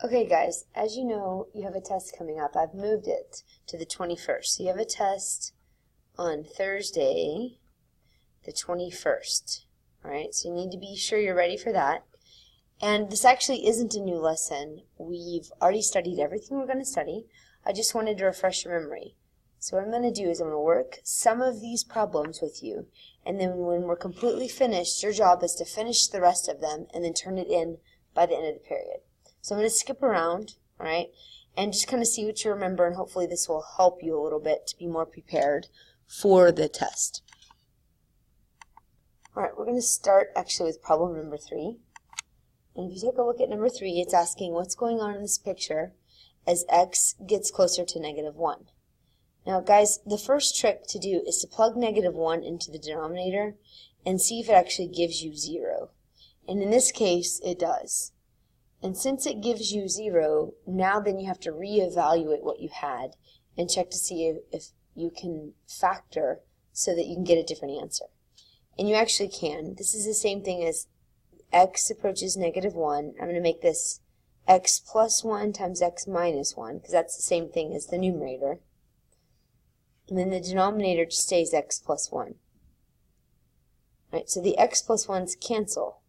Okay guys, as you know, you have a test coming up. I've moved it to the 21st. So you have a test on Thursday, the 21st. Alright, so you need to be sure you're ready for that. And this actually isn't a new lesson. We've already studied everything we're going to study. I just wanted to refresh your memory. So what I'm going to do is I'm going to work some of these problems with you. And then when we're completely finished, your job is to finish the rest of them and then turn it in by the end of the period. So I'm going to skip around, all right, and just kind of see what you remember, and hopefully this will help you a little bit to be more prepared for the test. All right, we're going to start actually with problem number 3. And if you take a look at number 3, it's asking what's going on in this picture as x gets closer to -1. Now guys, the first trick to do is to plug -1 into the denominator and see if it actually gives you 0. And in this case, it does. And since it gives you 0, now then you have to reevaluate what you had and check to see if you can factor so that you can get a different answer. And you actually can. This is the same thing as x approaches -1. I'm going to make this x plus 1 times x minus 1, because that's the same thing as the numerator. And then the denominator just stays x plus 1. Right, so the x plus 1's cancel.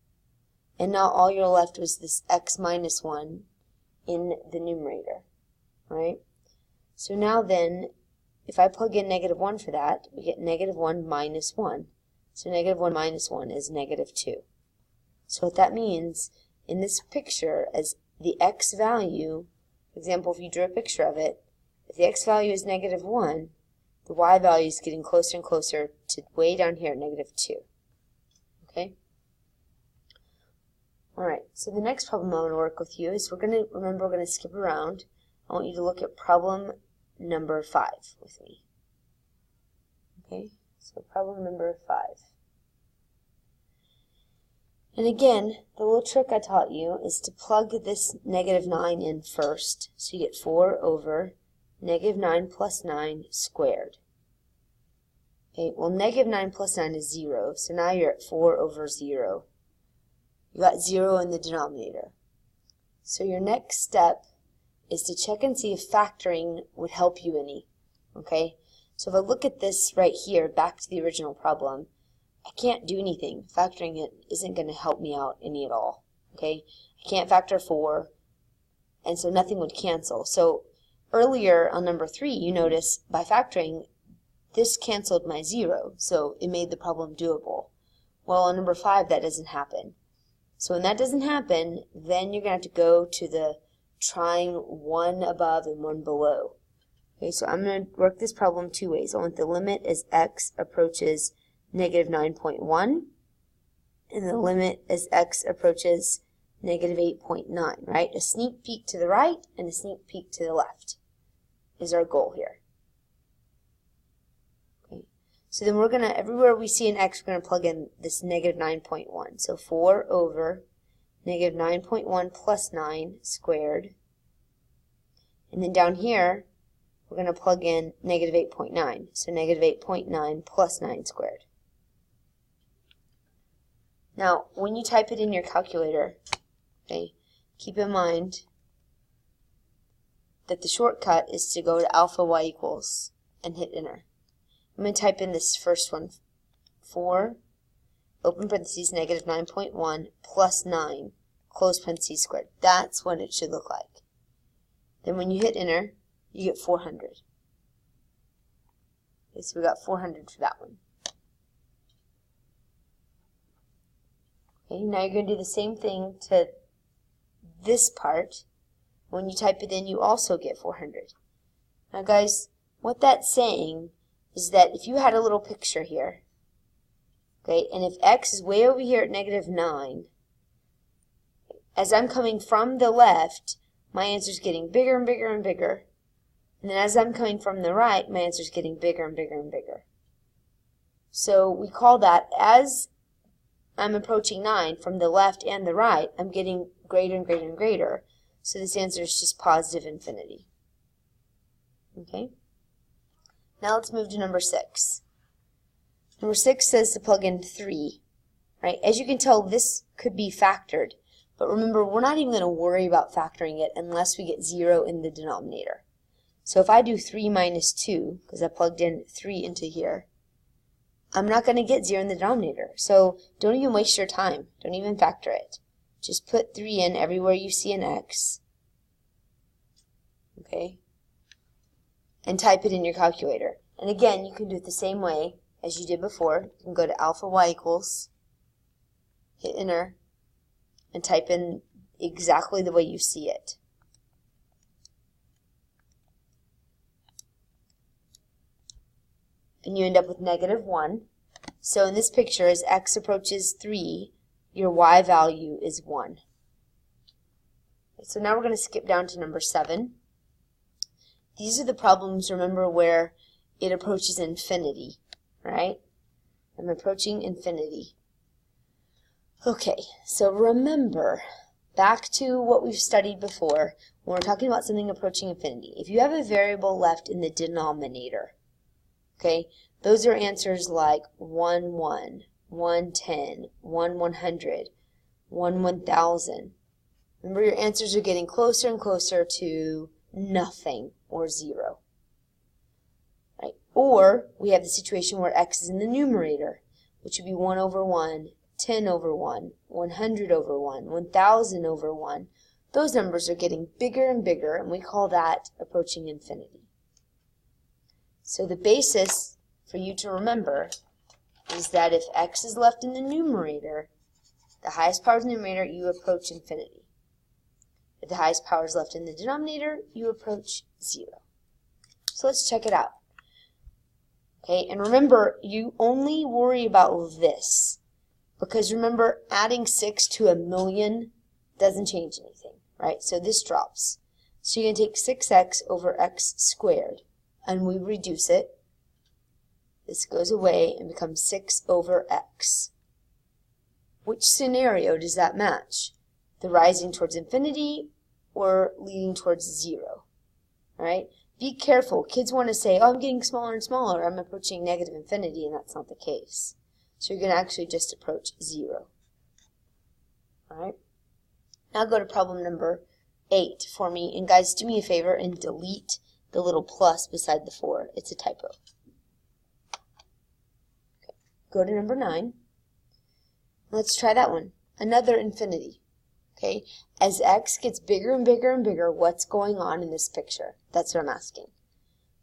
And now all you're left was this x minus 1 in the numerator, right? So now then, if I plug in -1 for that, we get -1 minus 1. So -1 minus 1 is -2. So what that means, in this picture, as the x value, for example, if you drew a picture of it, if the x value is -1, the y value is getting closer and closer to way down here at -2. Okay? Alright, so the next problem I'm going to work with you is we're going to skip around. I want you to look at problem number 5 with me. Okay, so problem number 5. And again, the little trick I taught you is to plug this -9 in first. So you get 4 over -9 plus 9 squared. Okay, well -9 plus 9 is 0, so now you're at 4 over 0. You got 0 in the denominator. So your next step is to check and see if factoring would help you any. Okay? So if I look at this right here, back to the original problem, I can't do anything. Factoring it isn't going to help me out any at all. Okay? I can't factor 4, and so nothing would cancel. So earlier on number 3, you notice by factoring, this canceled my 0, so it made the problem doable. Well, on number 5, that doesn't happen. So when that doesn't happen, then you're going to have to go to the trying 1 above and 1 below. Okay, so I'm going to work this problem 2 ways. I want the limit as x approaches -9.1, and the limit as x approaches -8.9, right? A sneak peek to the right and a sneak peek to the left is our goal here. So then we're going to, everywhere we see an x, we're going to plug in this -9.1. So 4 over -9.1 plus 9 squared. And then down here, we're going to plug in -8.9. So -8.9 plus 9 squared. Now, when you type it in your calculator, okay, keep in mind that the shortcut is to go to alpha y equals and hit enter. I'm going to type in this first one, 4, open parentheses, -9.1 plus 9, close parentheses squared. That's what it should look like. Then when you hit enter, you get 400. Okay, so we got 400 for that one. Okay, now you're going to do the same thing to this part. When you type it in, you also get 400. Now guys, what that's saying is that if you had a little picture here, okay, and if x is way over here at -9, as I'm coming from the left, my answer is getting bigger and bigger and bigger. And then as I'm coming from the right, my answer is getting bigger and bigger and bigger. So we call that, as I'm approaching 9 from the left and the right, I'm getting greater and greater and greater. So this answer is just positive infinity. Okay? Now let's move to number 6. Number 6 says to plug in 3. Right? As you can tell, this could be factored, But remember, we're not even going to worry about factoring it unless we get 0 in the denominator. So if I do 3 minus 2, because I plugged in 3 into here, I'm not going to get 0 in the denominator. So don't even waste your time. Don't even factor it. Just put 3 in everywhere you see an x. Okay? And type it in your calculator. And again, you can do it the same way as you did before. You can go to alpha y equals, hit enter, and type in exactly the way you see it. And you end up with -1. So in this picture, as x approaches 3, your y value is 1. So now we're going to skip down to number 7. These are the problems, remember, where it approaches infinity, right? I'm approaching infinity. Okay, so remember, back to what we've studied before, when we're talking about something approaching infinity. If you have a variable left in the denominator, okay, those are answers like 1, 1, 1, 10, 1, 100, 1, 1000. Remember, your answers are getting closer and closer to nothing or 0. Right? Or we have the situation where x is in the numerator, which would be 1 over 1, 10 over 1, 100 over 1, 1000 over 1. Those numbers are getting bigger and bigger, and we call that approaching infinity. So the basis for you to remember is that if x is left in the numerator, the highest power is in the numerator, you approach infinity. If the highest power is left in the denominator, you approach 0. So let's check it out. Okay, and remember, you only worry about this, because remember, adding 6 to 1,000,000 doesn't change anything, right? So this drops. So you're going to take 6x over x squared, and we reduce it. This goes away and becomes 6 over x. Which scenario does that match? The rising towards infinity or leading towards 0? All right? Be careful. Kids want to say, oh, I'm getting smaller and smaller. I'm approaching negative infinity, and that's not the case. So you're going to actually just approach 0. All right? Now go to problem number 8 for me. And guys, do me a favor and delete the little plus beside the 4. It's a typo. Okay. Go to number 9. Let's try that one. Another infinity. Okay, as x gets bigger and bigger and bigger, what's going on in this picture? That's what I'm asking.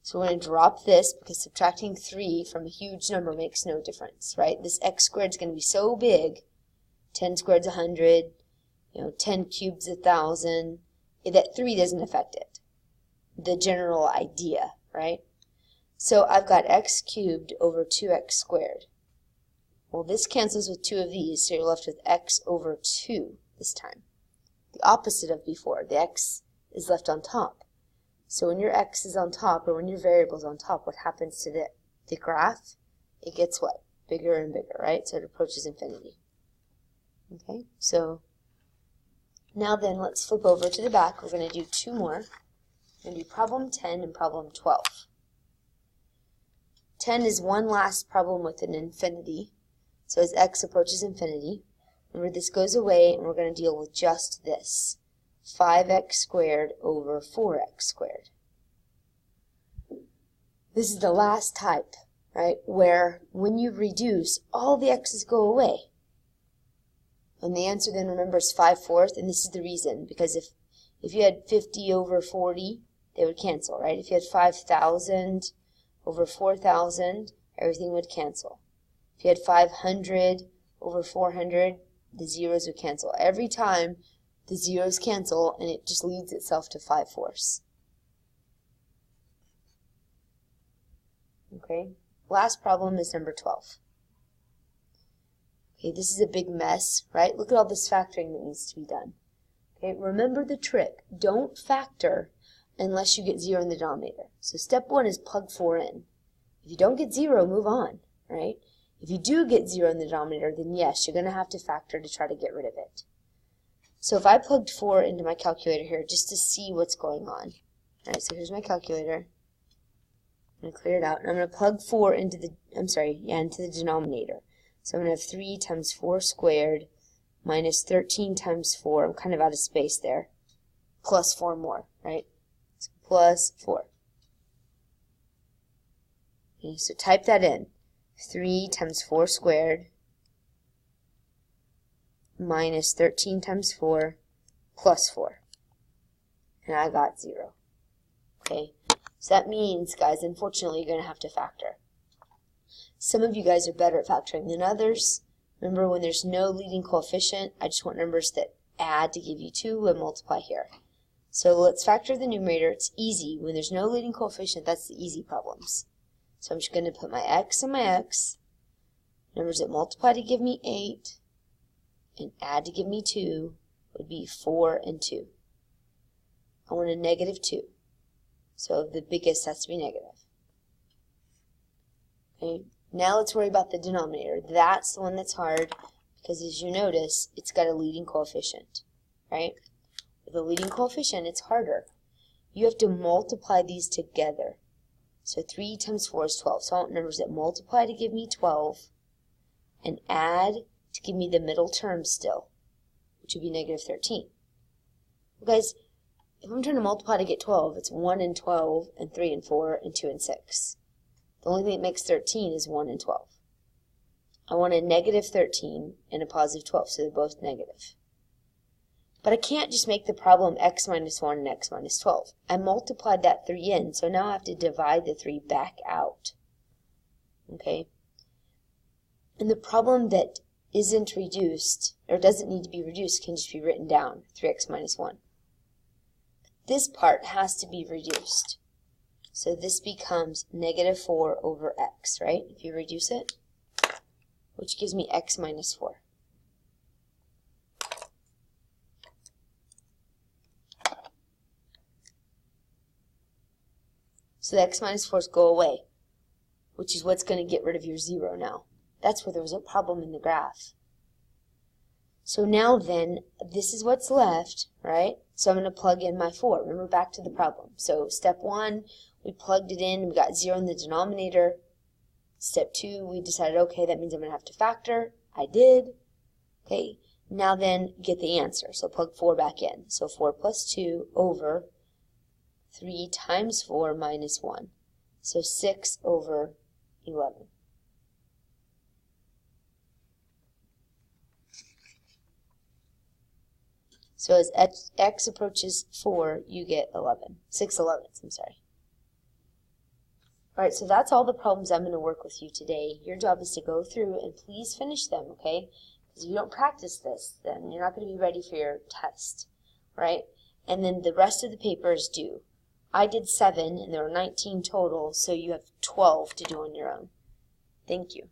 So we're going to drop this because subtracting 3 from a huge number makes no difference, right? This x squared is going to be so big, 10 squared is 100, 10 cubed is 1,000, that 3 doesn't affect it. The general idea, right? So I've got x cubed over 2x squared. Well, this cancels with 2 of these, so you're left with x over 2 this time. The opposite of before. The x is left on top. So when your x is on top, or when your variable is on top, what happens to the graph? It gets what? Bigger and bigger, right? So it approaches infinity. Okay, so now then let's flip over to the back. We're going to do 2 more. We're going to do problem 10 and problem 12. 10 is one last problem with an infinity. So as x approaches infinity, remember this goes away and we're going to deal with just this. 5x squared over 4x squared. This is the last type, right, where when you reduce, all the x's go away. And the answer then, remember, is 5/4, and this is the reason, because if you had 50 over 40, they would cancel, right? If you had 5,000 over 4,000, everything would cancel. If you had 500 over 400, the zeros would cancel. Every time, the zeros cancel, and it just leads itself to 5/4. Okay, last problem is number 12. Okay, this is a big mess, right? Look at all this factoring that needs to be done. Okay, remember the trick. Don't factor unless you get 0 in the denominator. So step 1 is plug 4 in. If you don't get 0, move on, right? If you do get 0 in the denominator, then yes, you're going to have to factor to try to get rid of it. So if I plugged 4 into my calculator here just to see what's going on. All right, so here's my calculator. I'm going to clear it out, and I'm going to plug 4 into the, into the denominator. So I'm going to have 3 times 4 squared minus 13 times 4, I'm kind of out of space there, plus 4 more, right? So plus 4. Okay, so type that in. 3 times 4 squared minus 13 times 4 plus 4. And I got 0. Okay, so that means, guys, unfortunately, you're going to have to factor. Some of you guys are better at factoring than others. Remember, when there's no leading coefficient, I just want numbers that add to give you 2 and multiply here. So let's factor the numerator. It's easy. When there's no leading coefficient, that's the easy problems. So I'm just going to put my x and my x. Numbers that multiply to give me 8 and add to give me 2 would be 4 and 2. I want a negative 2. So the biggest has to be negative. Okay, now let's worry about the denominator. That's the one that's hard because, as you notice, it's got a leading coefficient, right? With a leading coefficient, it's harder. You have to multiply these together. So 3 times 4 is 12. So I want numbers that multiply to give me 12 and add to give me the middle term still, which would be negative 13. Well, guys, if I'm trying to multiply to get 12, it's 1 and 12 and 3 and 4 and 2 and 6. The only thing that makes 13 is 1 and 12. I want a negative 13 and a positive 12, so they're both negative. But I can't just make the problem x minus 1 and x minus 12. I multiplied that 3 in, so now I have to divide the 3 back out. Okay? And the problem that isn't reduced, or doesn't need to be reduced, can just be written down, 3x minus 1. This part has to be reduced. So this becomes negative 4 over x, right? If you reduce it, which gives me x minus 4. So the x minus 4's go away, which is what's going to get rid of your 0 now. That's where there was a problem in the graph. So now then, this is what's left, right? So I'm going to plug in my 4. Remember, back to the problem. So step 1, we plugged it in. We got 0 in the denominator. Step 2, we decided, okay, that means I'm going to have to factor. I did. Okay, now then, get the answer. So plug 4 back in. So 4 plus 2 over 3 times 4 minus 1. So 6 over 11. So as x approaches 4, you get 11. 6/11, I'm sorry. Alright, so that's all the problems I'm going to work with you today. Your job is to go through and please finish them, okay? Because if you don't practice this, then you're not going to be ready for your test, right? And then the rest of the paper is due. I did 7, and there were 19 total, so you have 12 to do on your own. Thank you.